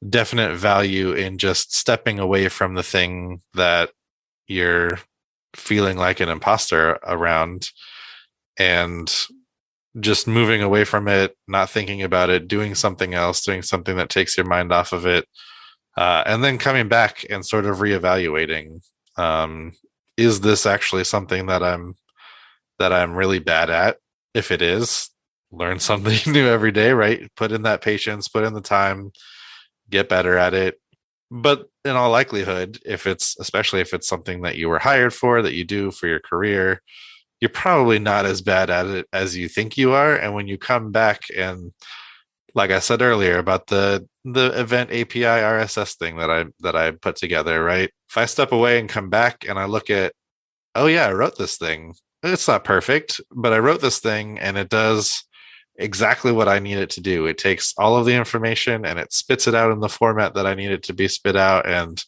definite value in just stepping away from the thing that you're feeling like an imposter around, and just moving away from it, not thinking about it, doing something else, doing something that takes your mind off of it. And then coming back and sort of reevaluating, is this actually something that I'm really bad at? If it is, learn something new every day, right? Put in that patience, put in the time, get better at it. But in all likelihood, especially if it's something that you were hired for, that you do for your career, you're probably not as bad at it as you think you are. And when you come back, and like I said earlier about the event API RSS thing that I put together, right? If I step away and come back and I look at, oh yeah, I wrote this thing. It's not perfect, but I wrote this thing and it does exactly what I need it to do. It takes all of the information and it spits it out in the format that I need it to be spit out. And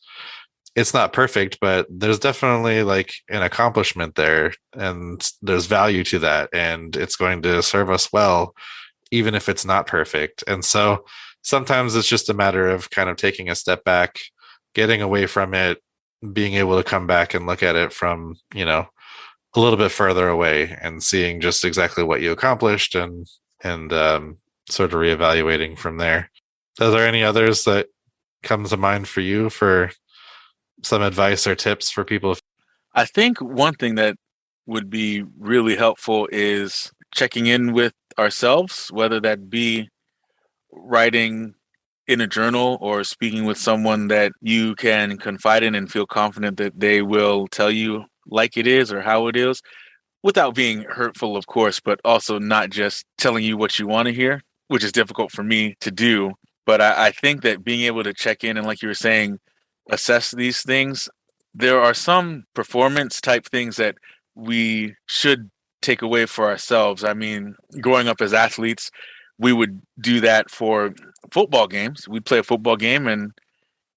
it's not perfect, but there's definitely like an accomplishment there, and there's value to that, and it's going to serve us well even if it's not perfect. And so sometimes it's just a matter of kind of taking a step back, getting away from it, being able to come back and look at it from, a little bit further away, and seeing just exactly what you accomplished, and sort of reevaluating from there. Are there any others that come to mind for you for some advice or tips for people? I think one thing that would be really helpful is checking in with ourselves, whether that be writing in a journal or speaking with someone that you can confide in and feel confident that they will tell you like it is or how it is, without being hurtful, of course, but also not just telling you what you want to hear, which is difficult for me to do. But I think that being able to check in and, like you were saying, assess these things, there are some performance type things that we should take away for ourselves. I mean, growing up as athletes, we would do that for football games. We'd play a football game, and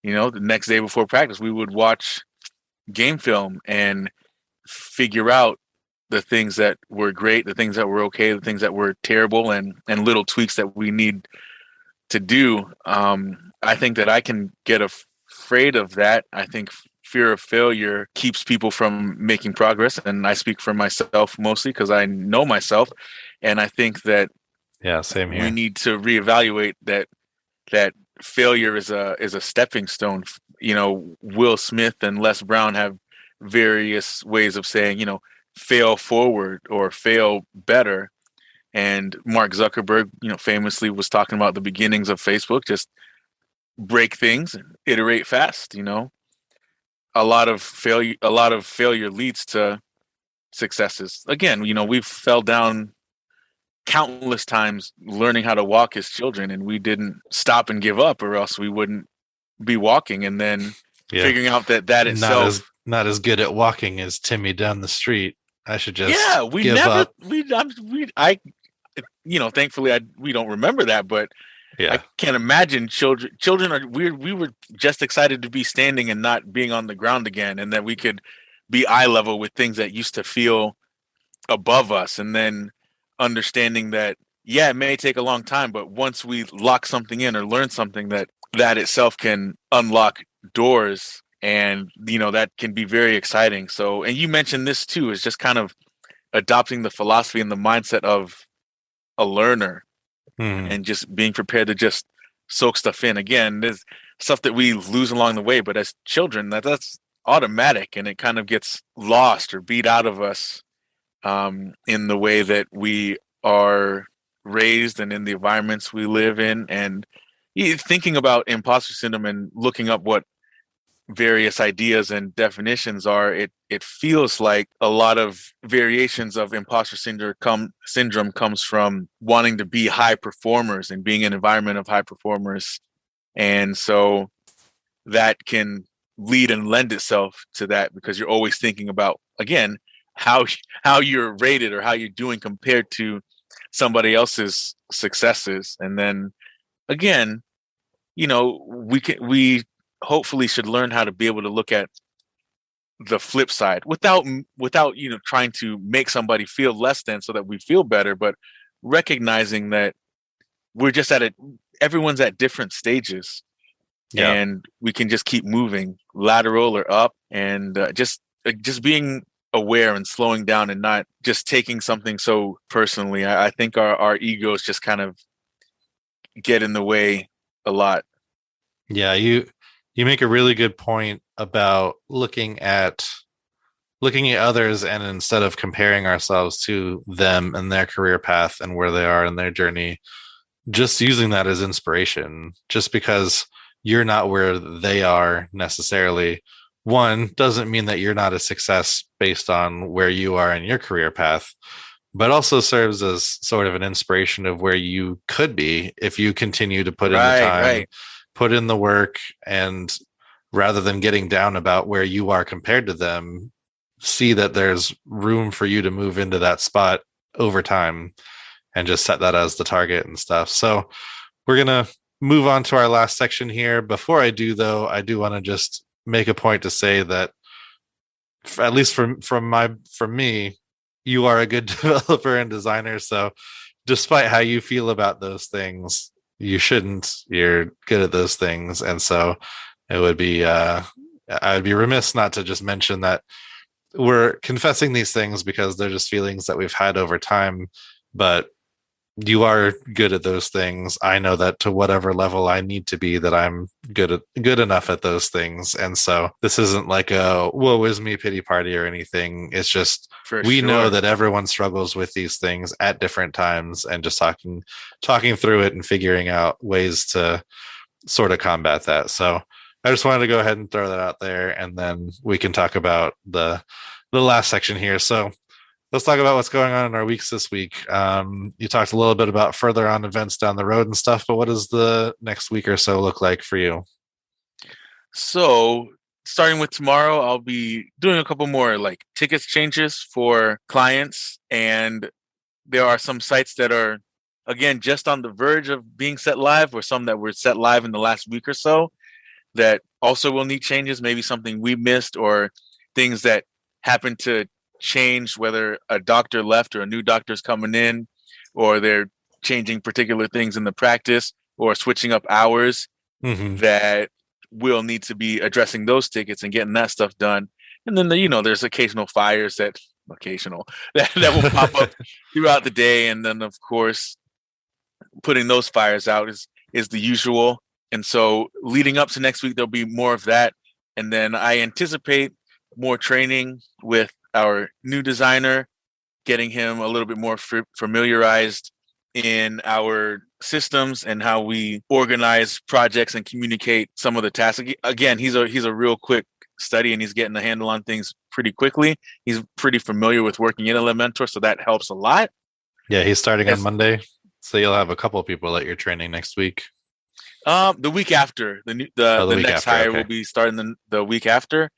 the next day before practice, we would watch game film and figure out the things that were great, the things that were okay, the things that were terrible, and little tweaks that we need to do. I think that I can get afraid of that. I think fear of failure keeps people from making progress, and I speak for myself mostly because I know myself, and I think that Yeah, same we here. need to reevaluate that failure is a stepping stone. Will Smith and Les Brown have various ways of saying, fail forward or fail better. And Mark Zuckerberg, famously was talking about the beginnings of Facebook, just break things and iterate fast. A lot of failure leads to successes. Again, we've fell down countless times learning how to walk as children, and we didn't stop and give up, or else we wouldn't be walking. And then figuring out that itself, not as good at walking as Timmy down the street. I should just we give never up. I thankfully we don't remember that, but I Yeah. can't imagine children are weird. We were just excited to be standing and not being on the ground again, and that we could be eye level with things that used to feel above us, and then understanding that, yeah, it may take a long time, but once we lock something in or learn something, that itself can unlock doors, and that can be very exciting. So, and you mentioned this too, is just kind of adopting the philosophy and the mindset of a learner, Mhm. and just being prepared to just soak stuff in. Again, there's stuff that we lose along the way, but as children, that's automatic, and it kind of gets lost or beat out of us, in the way that we are raised and in the environments we live in. And thinking about imposter syndrome and looking up what various ideas and definitions are, it feels like a lot of variations of imposter syndrome comes from wanting to be high performers and being in an environment of high performers. And so that can lead and lend itself to that, because you're always thinking about, again, how how you're rated or how you're doing compared to somebody else's successes. And then again, we hopefully should learn how to be able to look at the flip side without trying to make somebody feel less than so that we feel better, but recognizing that we're just everyone's at different stages, Yeah. and we can just keep moving lateral or up, and just being aware and slowing down and not just taking something so personally. I think our egos just kind of get in the way a lot. Yeah, you make a really good point about looking at others, and instead of comparing ourselves to them and their career path and where they are in their journey, just using that as inspiration. Just because you're not where they are necessarily, one, doesn't mean that you're not a success based on where you are in your career path, but also serves as sort of an inspiration of where you could be if you continue to put in the Right, time, right. put in the work, and rather than getting down about where you are compared to them, see that there's room for you to move into that spot over time, and just set that as the target and stuff. So we're going to move on to our last section here. Before I do, though, I do want to just make a point to say that, at least from me, you are a good developer and designer. So despite how you feel about those things, you shouldn't. You're good at those things. And so it would be I'd be remiss not to just mention that we're confessing these things because they're just feelings that we've had over time. But you are good at those things. I know that to whatever level I need to be, that I'm good enough at those things. And so this isn't like a woe is me pity party or anything. It's just, For we know sure. that everyone struggles with these things at different times, and just talking through it and figuring out ways to sort of combat that. So I just wanted to go ahead and throw that out there, and then we can talk about the last section here. So let's talk about what's going on in our weeks this week. You talked a little bit about further on events down the road and stuff, but what does the next week or so look like for you? So, starting with tomorrow, I'll be doing a couple more like tickets changes for clients, and there are some sites that are, again, just on the verge of being set live, or some that were set live in the last week or so that also will need changes. Maybe something we missed, or things that happen to change, whether a doctor left or a new doctor's coming in, or they're changing particular things in the practice, or switching up hours, Mm-hmm. that will need to be addressing those tickets and getting that stuff done. And then there's occasional fires that occasional that will pop up throughout the day, and then of course putting those fires out is the usual. And so leading up to next week, there'll be more of that. And then I anticipate more training with our new designer, getting him a little bit more familiarized in our systems and how we organize projects and communicate some of the tasks. Again, he's a real quick study, and he's getting a handle on things pretty quickly. He's pretty familiar with working in Elementor, so that helps a lot. Yeah, he's starting on As Monday, so you'll have a couple of people at your training next week. the week after, Oh, the the week next after. hire will Okay. be starting the week after.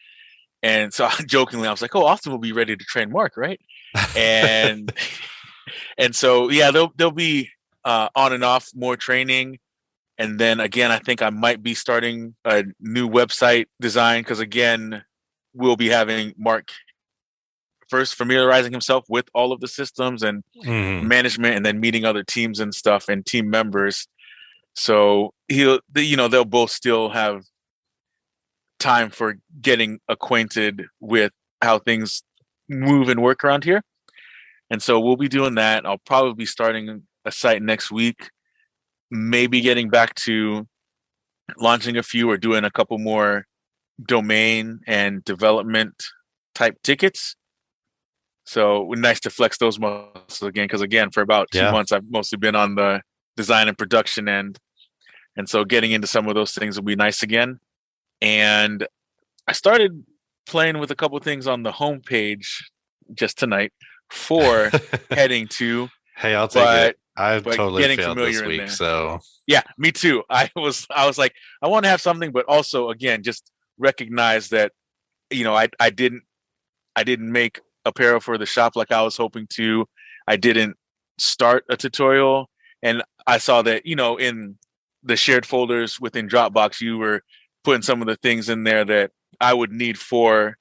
And so jokingly, I was like, "Oh, Austin will be ready to train Mark, right?" And And so, yeah, there'll be on and off more training. And then again, I think I might be starting a new website design because again, we'll be having Mark first familiarizing himself with all of the systems and management, and then meeting other teams and stuff and team members. So they'll both still have time for getting acquainted with how things move and work around here. And so we'll be doing that. I'll probably be starting a site next week, maybe getting back to launching a few or doing a couple more domain and development type tickets. So nice to flex those muscles again, because again, for about 2 months, I've mostly been on the design and production end. And so getting into some of those things will be nice again. And I started playing with a couple of things on the homepage just tonight for HeadingTwo. Hey, I'll take it. I've totally failed this week, so yeah, me too. I was like, I want to have something, but also again, just recognize that I didn't make apparel for the shop like I was hoping to. I didn't start a tutorial, and I saw that in the shared folders within Dropbox, you were putting some of the things in there that I would need for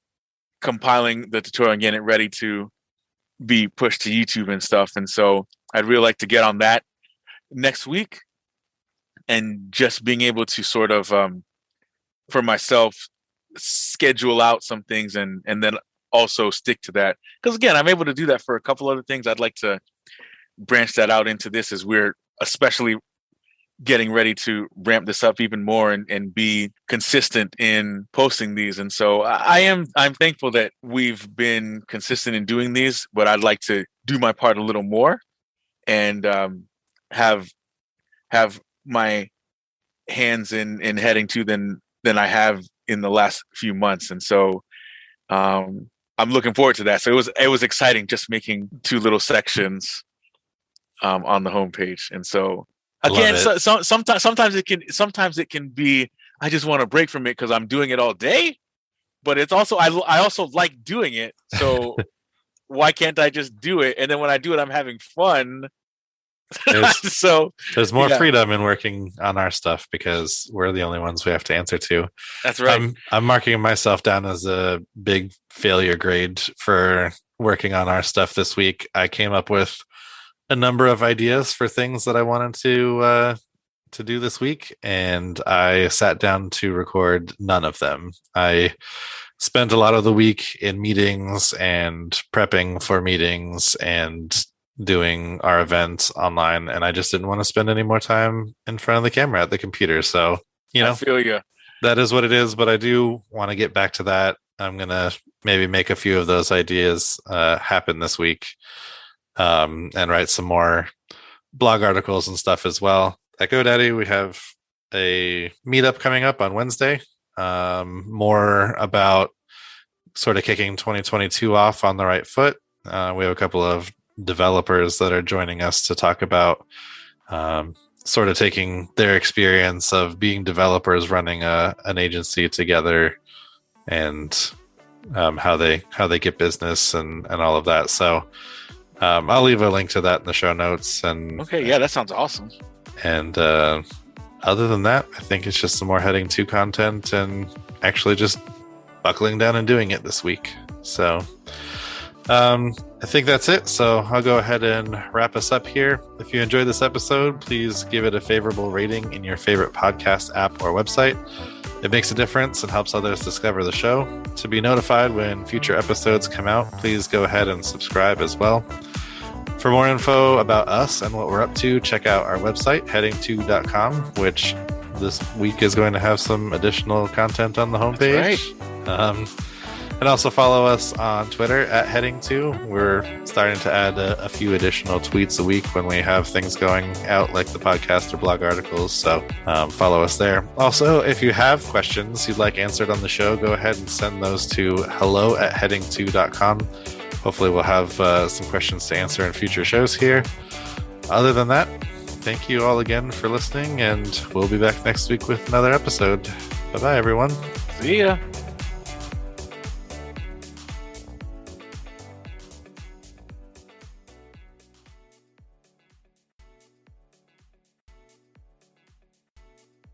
compiling the tutorial and getting it ready to be pushed to YouTube and stuff. And so I'd really like to get on that next week, and just being able to sort of for myself schedule out some things and then also stick to that, because again, I'm able to do that for a couple other things. I'd like to branch that out into this, as we're especially getting ready to ramp this up even more and be consistent in posting these. And so I'm thankful that we've been consistent in doing these, but I'd like to do my part a little more and have my hands in HeadingTwo than I have in the last few months. And so I'm looking forward to that. So it was exciting just making 2 little sections on the homepage. And so again, sometimes it can be, I just want to break from it because I'm doing it all day, but it's also I also like doing it. So why can't I just do it? And then when I do it, I'm having fun. So there's more freedom in working on our stuff because we're the only ones we have to answer to. That's right. I'm marking myself down as a big failure grade for working on our stuff this week. I came up with a number of ideas for things that I wanted to do this week, and I sat down to record none of them. I spent a lot of the week in meetings and prepping for meetings and doing our events online, and I just didn't want to spend any more time in front of the camera at the computer. So, I feel you. That is what it is, but I do want to get back to that. I'm going to maybe make a few of those ideas happen this week, and write some more blog articles and stuff as well. At GoDaddy, we have a meetup coming up on Wednesday, more about sort of kicking 2022 off on the right foot. We have a couple of developers that are joining us to talk about sort of taking their experience of being developers running an agency together, and how they get business and all of that. So I'll leave a link to that in the show notes. And okay, yeah, that sounds awesome. And other than that, I think it's just some more HeadingTwo content and actually just buckling down and doing it this week. So I think that's it. So I'll go ahead and wrap us up here. If you enjoyed this episode, please give it a favorable rating in your favorite podcast app or website. It makes a difference and helps others discover the show. To be notified when future episodes come out, please go ahead and subscribe as well. For more info about us and what we're up to, check out our website, HeadingTwo.com, which this week is going to have some additional content on the homepage. That's right. And also follow us on Twitter at HeadingTwo. We're starting to add a few additional tweets a week when we have things going out like the podcast or blog articles. So follow us there. Also, if you have questions you'd like answered on the show, go ahead and send those to hello@headingtwo.com. Hopefully we'll have some questions to answer in future shows here. Other than that, thank you all again for listening, and we'll be back next week with another episode. Bye-bye, everyone. See ya.